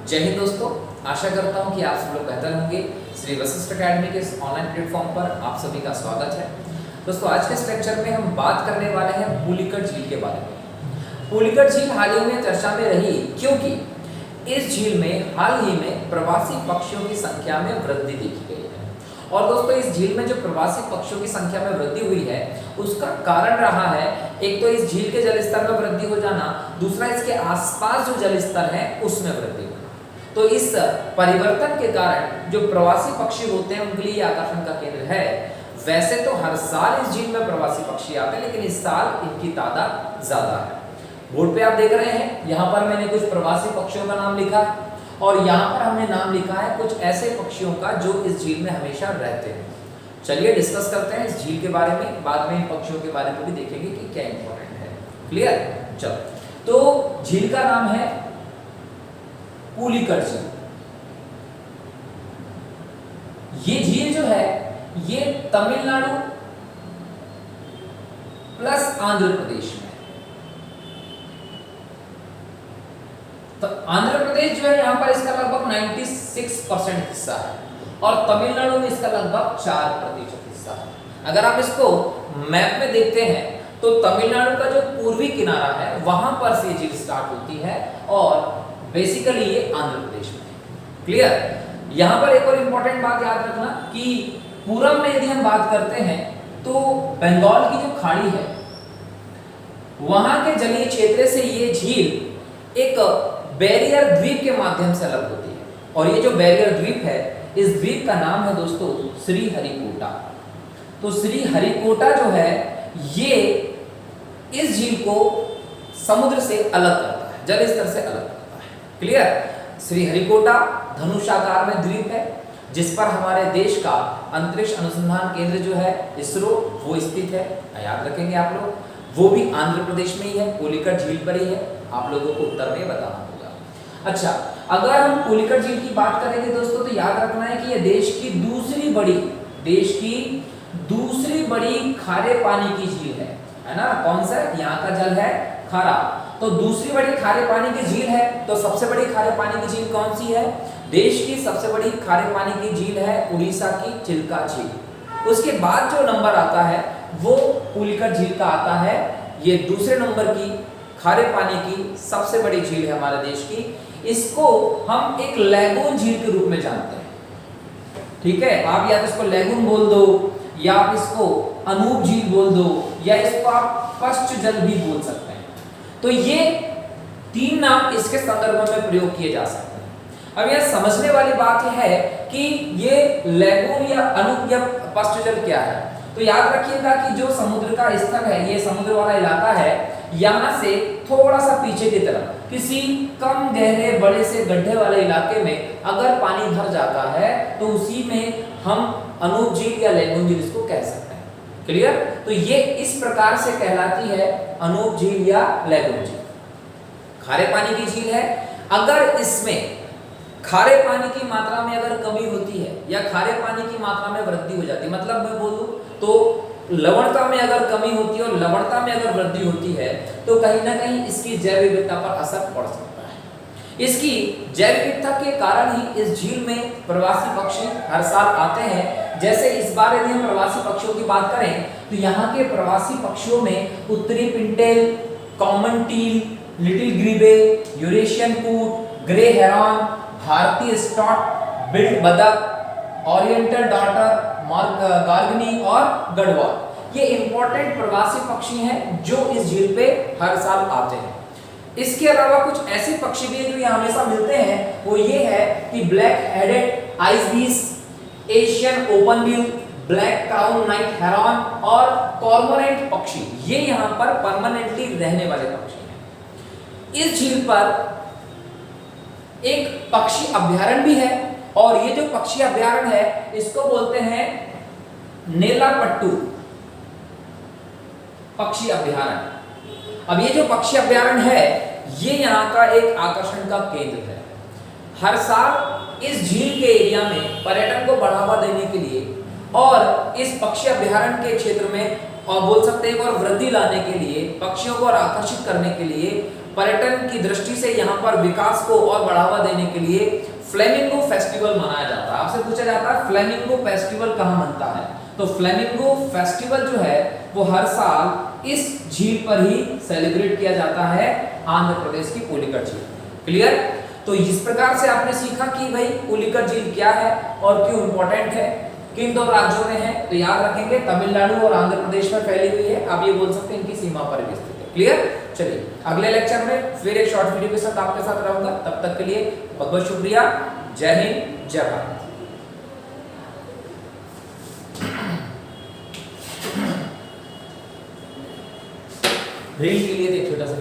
जय हिंद दोस्तों, आशा करता हूं कि आप सब लोग बेहतर होंगे। श्री वशिष्ठ अकेडमी के इस ऑनलाइन प्लेटफॉर्म पर आप सभी का स्वागत है। दोस्तों, आज के इस लेक्चर में हम बात करने वाले हैं पुलिकट झील के बारे में। पुलिकट झील हाल ही में चर्चा में रही क्योंकि इस झील में हाल ही में प्रवासी पक्षियों की संख्या में वृद्धि देखी गई है। और दोस्तों, इस झील में जो प्रवासी पक्षियों की संख्या में वृद्धि हुई है उसका कारण रहा है, एक तो इस झील के जलस्तर में वृद्धि हो जाना, दूसरा इसके आसपास जो जलस्तर है उसमें वृद्धि होना। तो इस परिवर्तन के कारण जो प्रवासी पक्षी होते हैं उनके लिए आकर्षण का केंद्र है। वैसे तो हर साल इस झील में प्रवासी पक्षी आते हैं, लेकिन इस साल इनकी तादाद ज्यादा है। बोर्ड पे आप देख रहे हैं, यहाँ पर मैंने कुछ प्रवासी पक्षियों का नाम लिखा है और यहाँ पर हमने नाम लिखा है कुछ ऐसे पक्षियों का जो इस झील में हमेशा रहते हैं। चलिए डिस्कस करते हैं इस झील के बारे में, बाद में इन पक्षियों के बारे में भी देखेंगे कि क्या इंपॉर्टेंट है। क्लियर? चलो, तो झील का नाम है पुलिकट झील। ये झील जो है ये तमिलनाडु प्लस आंध्र प्रदेश में, तो आंध्र प्रदेश जो है यहां पर इसका लगभग 96% हिस्सा है और तमिलनाडु में इसका लगभग 4% हिस्सा है। अगर आप इसको मैप में देखते हैं तो तमिलनाडु का जो पूर्वी किनारा है वहां पर से झील स्टार्ट होती है और बेसिकली ये आंध्र प्रदेश में है। क्लियर? यहां पर एक और इंपॉर्टेंट बात याद रखना कि पूरब में यदि हम बात करते हैं तो बंगाल की जो खाड़ी है वहां के जलीय क्षेत्र से ये झील एक बैरियर द्वीप के माध्यम से अलग होती है और ये जो बैरियर द्वीप है, इस द्वीप का नाम है दोस्तों श्रीहरिकोटा। तो श्रीहरिकोटा जो है ये इस झील को समुद्र से अलग करता है, जल स्तर से अलग करता है। क्लियर? श्रीहरिकोटा धनुषाकार में द्वीप है जिस पर हमारे देश का अंतरिक्ष अनुसंधान केंद्र जो है इसरो वो स्थित है। याद रखेंगे आप लोग, वो भी आंध्र प्रदेश में ही है, पुलिकट झील पर ही है। आप लोगों को उत्तर में बताना होगा। अच्छा, अगर हम पुलिकट झील की बात करेंगे दोस्तों तो याद रखना है कि यह देश की दूसरी बड़ी खारे पानी की झील है ना। कौन सा? यहाँ का जल है खारा, तो दूसरी बड़ी खारे पानी की झील है। तो सबसे बड़ी खारे पानी की झील कौन सी है? देश की सबसे बड़ी खारे पानी की झील है उड़ीसा की चिल्का झील। उसके बाद जो नंबर आता है वो पुलिकट झील का आता है। ये दूसरे नंबर की खारे पानी की सबसे बड़ी झील है हमारे देश की। इसको हम एक लैगून झील के रूप में जानते हैं। ठीक है, आप या तो इसको लैगून बोल दो या आप इसको अनूप झील बोल दो या इसको आप पश्च जल भी बोल सकते हैं। तो ये तीन नाम इसके संदर्भ में प्रयोग किए जा सकते हैं। अब यह समझने वाली बात यह है कि ये लैगून या अनूप या पश्च जल क्या है। तो याद रखिएगा कि जो समुद्र का स्थल है, ये समुद्र वाला इलाका है, यहां से थोड़ा सा पीछे की तरफ किसी कम गहरे बड़े से गड्ढे वाले इलाके में अगर पानी भर जाता है तो उसी में हम अनूप झील या लैगून झील इसको कह सकते हैं। क्लियर? तो ये इस प्रकार से कहलाती है अनूप झील या लैगून झील। खारे पानी की झील है। अगर इसमें खारे पानी की मात्रा में अगर कमी होती है या खारे पानी की मात्रा में वृद्धि हो जाती है, मतलब मैं बोलूं तो लवणता में अगर कमी होती है और लवणता में अगर वृद्धि होती है तो कहीं ना कहीं इसकी जैव विविधता पर असर पड़ सकता है। इसकी जैव विविधता के कारण ही इस झील में प्रवासी पक्षी हर साल आते हैं। जैसे इस बार यदि हम प्रवासी पक्षियों की बात करें तो यहाँ के प्रवासी पक्षियों में उत्तरी pintail, common teal, little grebe, Eurasian coot, grey heron, भारतीय स्टॉट बिल्ड बतख, ओरिएंटल डॉटर, गार्गनी और गढ़वाल, ये इंपॉर्टेंट प्रवासी पक्षी हैं जो इस झील पे हर साल आते हैं। इसके अलावा कुछ ऐसे पक्षी भी हैं जो यहाँ हमेशा मिलते हैं। वो ये है कि black headed ibis, Asian open bill, black crown night heron और कॉर्मोरेंट पक्षी, ये यहाँ पर परमानेंटली रहने वाले पक्षी हैं। इस झील पर एक पक्षी अभ्यारण्य भी है और ये जो पक्षी अभ्यारण्य है इसको बोलते हैं नेलापट्टू पक्षी अभ्यारण्य। अब ये जो पक्षी अभ्यारण्य है ये यहाँ का एक आकर्षण का केंद्र है। हर साल इस झील के एरिया में पर्यटन को बढ़ावा देने के लिए और इस पक्षी अभ्यारण्य के क्षेत्र में और बोल सकते हैं और वृद्धि लाने के लिए, पक्षियों को और आकर्षित करने के लिए, पर्यटन की दृष्टि से यहाँ पर विकास को और बढ़ावा देने के लिए फ्लेमिंगो फेस्टिवल मनाया जाता है। आपसे पूछा जाता है फ्लेमिंगो फेस्टिवल कहाँ मनता है, तो फ्लेमिंगो फेस्टिवल जो है वो हर साल इस झील पर ही सेलिब्रेट किया जाता है, आंध्र प्रदेश की पुलिकट झील। क्लियर? तो इस प्रकार से आपने सीखा कि भाई पुलिकट झील क्या है और क्यों इंपॉर्टेंट है, किन दो राज्यों में है, तो याद रखेंगे तमिलनाडु और आंध्र प्रदेश में फैली हुई है। आप ये बोल सकते हैं इनकी सीमा पर भी स्थित है। क्लियर? चलिए अगले लेक्चर में फिर एक शॉर्ट वीडियो के साथ आपके साथ रहूंगा। तब तक के लिए बहुत बहुत शुक्रिया। जय हिंद, जय भारत। रील के लिए एक छोटा सा